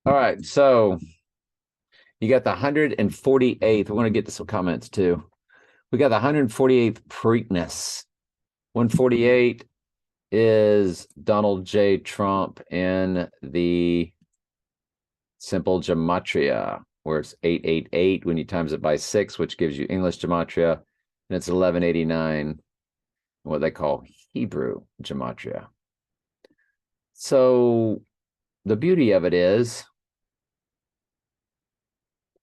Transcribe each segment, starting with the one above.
All right, so you got the 148th. We're going to get to some comments too. We got the 148th Preakness. 148 is Donald J. Trump in the simple gematria, where it's 888 when you times it by 6, which gives you English gematria, and it's 1189, what they call Hebrew gematria. So the beauty of it is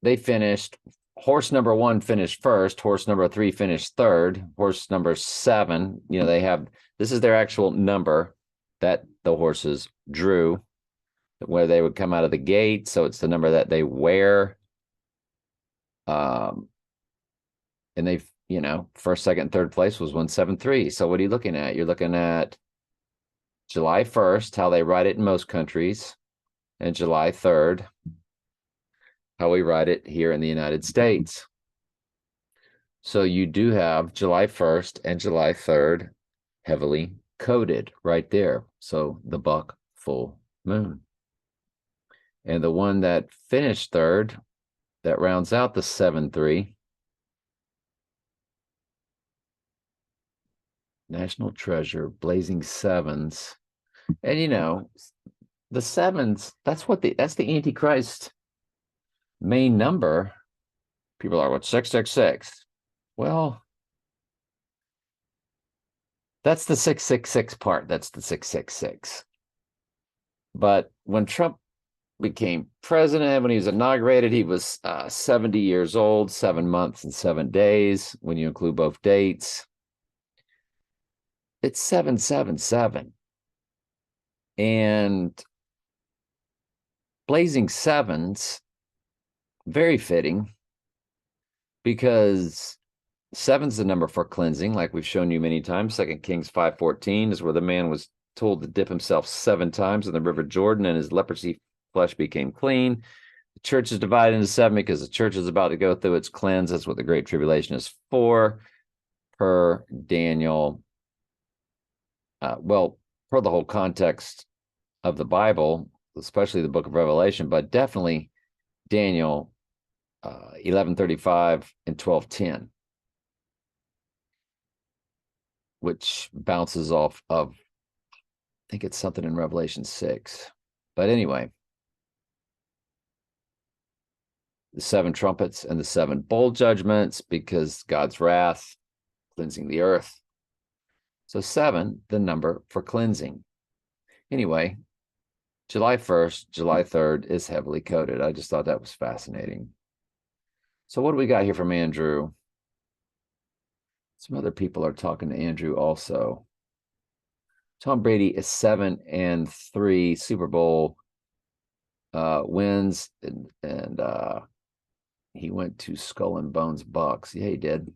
they finished, horse number 1 finished first, horse number 3 finished third, horse number 7, they have, this is their actual number that the horses drew, where they would come out of the gate. So it's the number that they wear. And they've, first, second, third place was 173. So what are you looking at? You're looking at July 1st, how they write it in most countries, and July 3rd, how we write it here in the United States. So you do have July 1st and July 3rd heavily coded right there. So the buck full moon. And the one that finished third, that rounds out the 7-3, National Treasure, Blazing Sevens. And the sevens, that's the Antichrist main number. People are, what, 666? Well, that's the 666 part. That's the 666. But when Trump became president, when he was inaugurated, he was 70 years old, 7 months and 7 days, when you include both dates. It's 777. And Blazing Sevens, very fitting, because 7's the number for cleansing, like we've shown you many times. 2 Kings 5:14 is where the man was told to dip himself 7 times in the River Jordan, and his leprosy flesh became clean. The church is divided into 7 because the church is about to go through its cleanse. That's what the Great Tribulation is for, per Daniel. Per the whole context of the Bible, especially the book of Revelation, but definitely Daniel 11:35 and 12:10, which bounces off of, I think it's something in Revelation 6. But anyway, the 7 trumpets and the 7 bowl judgments, because God's wrath, cleansing the earth. So 7, the number for cleansing. Anyway, July 1st, July 3rd is heavily coded. I just thought that was fascinating. So what do we got here from Andrew? Some other people are talking to Andrew also. Tom Brady is 7-3 Super Bowl wins, and he went to Skull and Bones Bucks. Yeah, he did.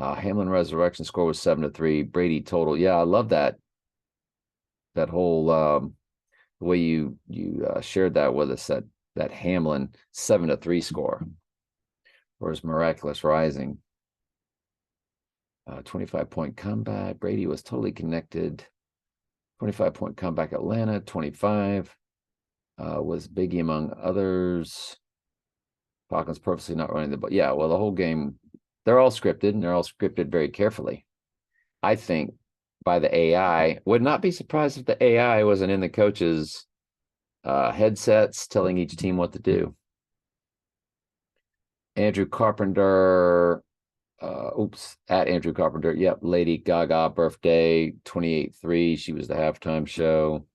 Hamlin resurrection score was 7-3. Brady total. Yeah, I love that. That whole the way you shared that with us, that Hamlin 7-3 score, or his miraculous rising. 25-point comeback. Brady was totally connected. 25-point comeback. Atlanta 25 was Biggie among others. Falcons purposely not running the ball. Yeah, well, the whole game, they're all scripted, and they're all scripted very carefully, I think, by the AI. Would not be surprised if the AI wasn't in the coaches' headsets telling each team what to do. Andrew Carpenter, at Andrew Carpenter. Yep, Lady Gaga birthday, 28-3. She was the halftime show.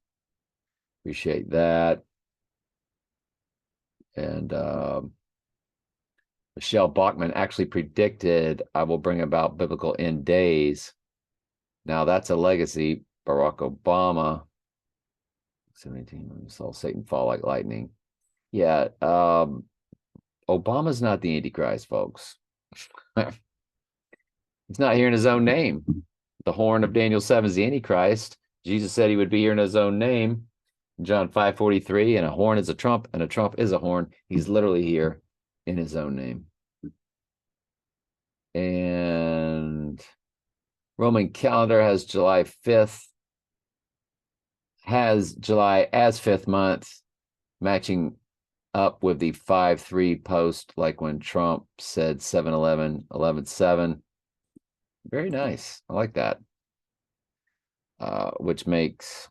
Appreciate that. And Michelle Bachman actually predicted, I will bring about biblical end days. Now that's a legacy. Barack Obama, 17, saw Satan fall like lightning. Yeah, Obama's not the Antichrist, folks. He's not here in his own name. The horn of Daniel 7 is the Antichrist. Jesus said he would be here in his own name. John 5:43, and a horn is a trump, and a trump is a horn. He's literally here in his own name. And Roman calendar has July 5th, has July as 5th month, matching up with the 5-3 post, like when Trump said 7-11, 11-7. Very nice. I like that. Which makes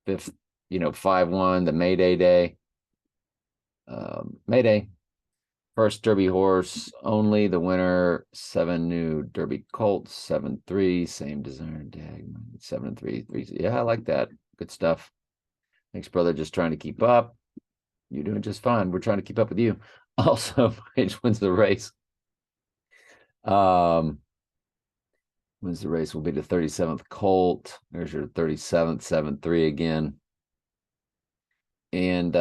5-1, the Mayday Day. Mayday. First Derby horse only. The winner, 7 new Derby Colts, 7-3. Same design tag, 7-3. Yeah, I like that. Good stuff. Thanks, brother. Just trying to keep up. You're doing just fine. We're trying to keep up with you. Also, Page wins the race. Wins the race will be the 37th Colt. There's your 37th, 7-3 again. And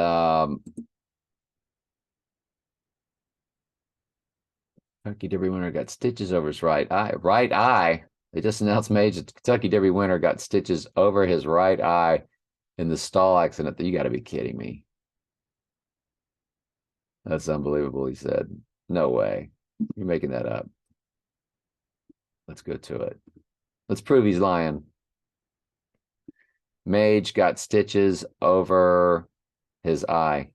Kentucky Derby winner got stitches over his right eye. Right eye. They just announced Mage that the Kentucky Derby winner got stitches over his right eye in the stall accident. You got to be kidding me. That's unbelievable, he said. No way. You're making that up. Let's go to it. Let's prove he's lying. Mage got stitches over his eye.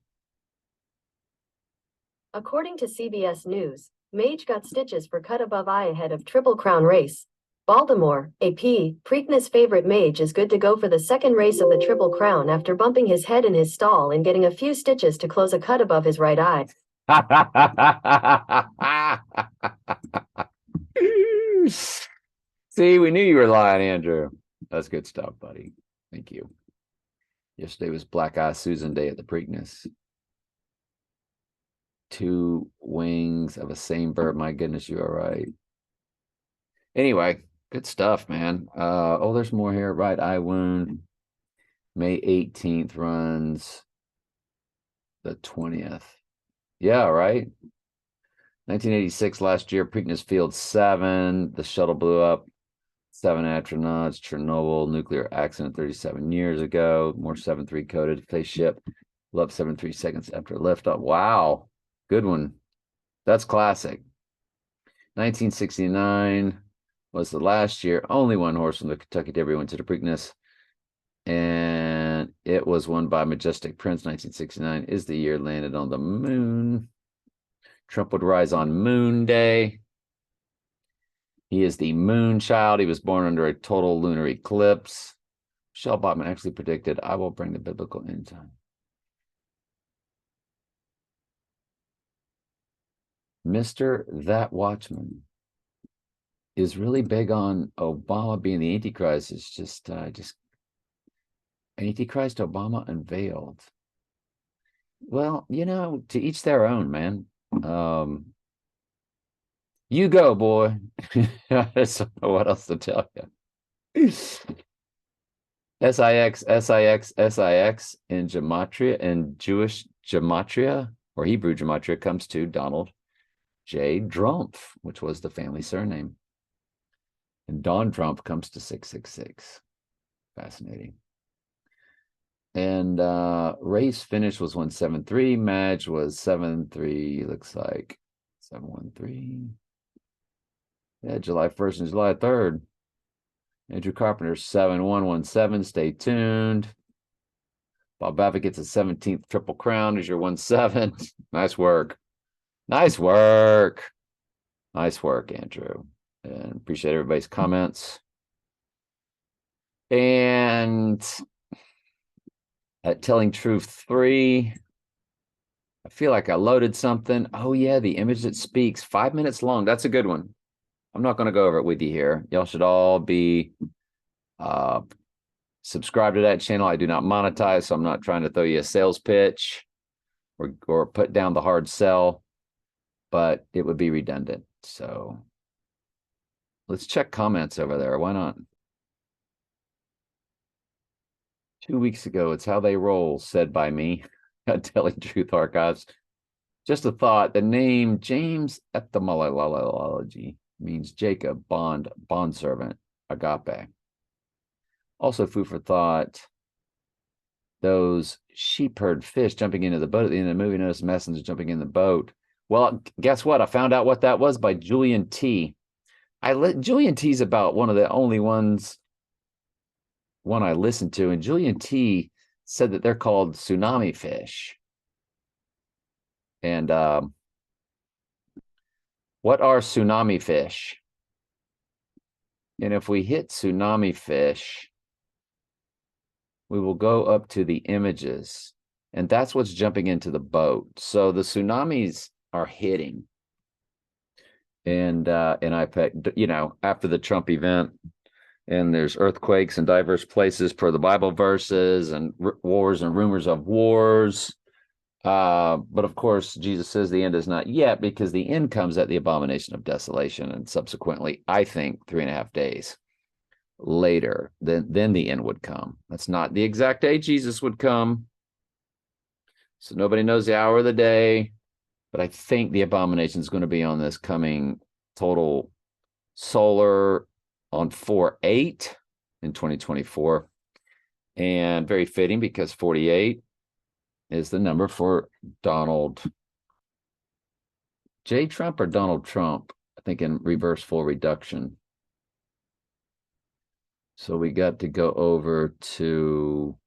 According to CBS News, Mage got stitches for cut above eye ahead of Triple Crown race. Baltimore, AP, Preakness favorite Mage is good to go for the second race of the Triple Crown after bumping his head in his stall and getting a few stitches to close a cut above his right eye. See, we knew you were lying, Andrew. That's good stuff, buddy. Thank you. Yesterday was Black Eye Susan Day at the Preakness. 2 wings of a same bird. My goodness, you are right. Anyway, good stuff, man. Oh, there's more here. Right eye wound. May 18th runs the 20th. Yeah, right. 1986 last year, Preakness Field 7. The shuttle blew up. 7 astronauts, Chernobyl, nuclear accident 37 years ago. More 7-3 coded. Spaceship left 7-3 seconds after liftoff. Wow. Good one. That's classic. 1969 was the last year. Only one horse from the Kentucky Derby went to the Preakness. And it was won by Majestic Prince. 1969 is the year landed on the moon. Trump would rise on Moon Day. He is the moon child. He was born under a total lunar eclipse. Michelle Bachman actually predicted, I will bring the biblical end time. Mr. That Watchman is really big on Obama being the Antichrist. It's just Antichrist Obama unveiled. Well, to each their own, man. You go, boy. I just don't know what else to tell you. SIX in gematria, and Jewish gematria or Hebrew gematria comes to Donald J. Drumpf, which was the family surname. And Don Trump comes to 666. Fascinating. And race finish was 173. Madge was 7-3. Looks like 7-1-3. Yeah, July 1st and July 3rd. Andrew Carpenter 7-1-1-7. Stay tuned. Bob Baffett gets a 17th Triple Crown as your 1-7. Nice work. Nice work. Nice work, Andrew. And appreciate everybody's comments. And at Telling Truth 3, I feel like I loaded something. Oh, yeah, the image that speaks. 5 minutes long. That's a good one. I'm not going to go over it with you here. Y'all should all be subscribed to that channel. I do not monetize, so I'm not trying to throw you a sales pitch or put down the hard sell, but it would be redundant. So let's check comments over there. Why not? 2 weeks ago, it's how they roll, said by me at Telling Truth Archives. Just a thought, the name James etymology means Jacob, bondservant, agape. Also, food for thought, those sheep herd fish jumping into the boat at the end of the movie. Notice Messenger jumping in the boat. Well, guess what? I found out what that was by Julian T. Julian T's about one of the only one I listened to, and Julian T said that they're called tsunami fish. And what are tsunami fish? And if we hit tsunami fish, we will go up to the images, and that's what's jumping into the boat. So the tsunamis are hitting. And I picked, after the Trump event, and there's earthquakes in diverse places per the Bible verses, and wars and rumors of wars. But of course, Jesus says the end is not yet, because the end comes at the abomination of desolation, and subsequently, I think, 3.5 days later, then the end would come. That's not the exact day Jesus would come. So nobody knows the hour of the day, but I think the abomination is going to be on this coming total solar on 4/8 in 2024. And very fitting, because 48 is the number for Donald J. Trump or Donald Trump, I think, in reverse full reduction. So we got to go over to,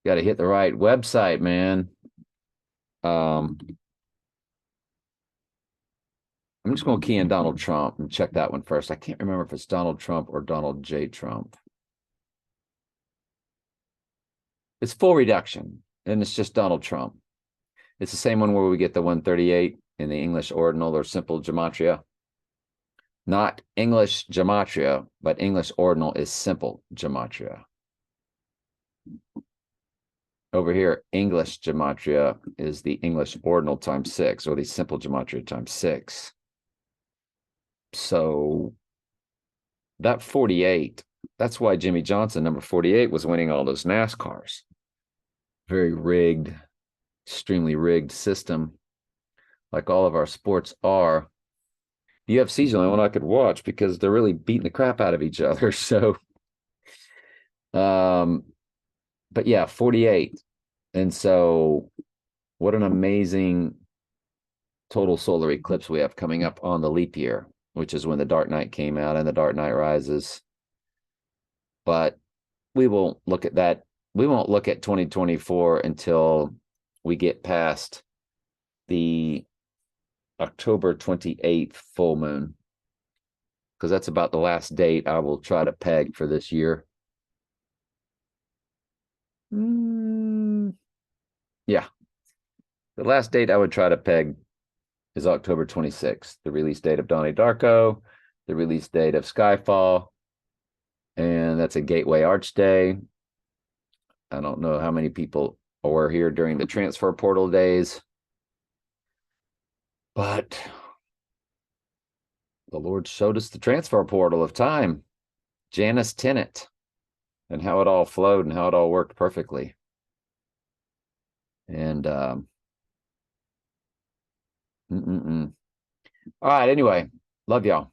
got to hit the right website, man. I'm just going to key in Donald Trump and check that one first. I can't remember if it's Donald Trump or Donald J. Trump. It's full reduction, and it's just Donald Trump. It's the same one where we get the 138 in the English ordinal or simple gematria. Not English gematria, but English ordinal is simple gematria. Over here, English gematria is the English ordinal times 6, or the simple gematria times 6. So that 48, that's why Jimmy Johnson, number 48, was winning all those NASCARs. Very rigged, extremely rigged system, like all of our sports are. UFC is the only one I could watch because they're really beating the crap out of each other. So, but yeah, 48. And so what an amazing total solar eclipse we have coming up on the leap year, which is when the Dark Knight came out and the Dark Knight Rises. But we won't look at that. We won't look at 2024 until we get past the October 28th full moon, because that's about the last date I will try to peg for this year. Yeah. The last date I would try to peg is October 26th, the release date of Donnie Darko, the release date of Skyfall, and that's a Gateway Arch Day. I don't know how many people were here during the transfer portal days, but the Lord showed us the transfer portal of time, Janus Tenet, and how it all flowed and how it all worked perfectly. And all right, anyway, love y'all.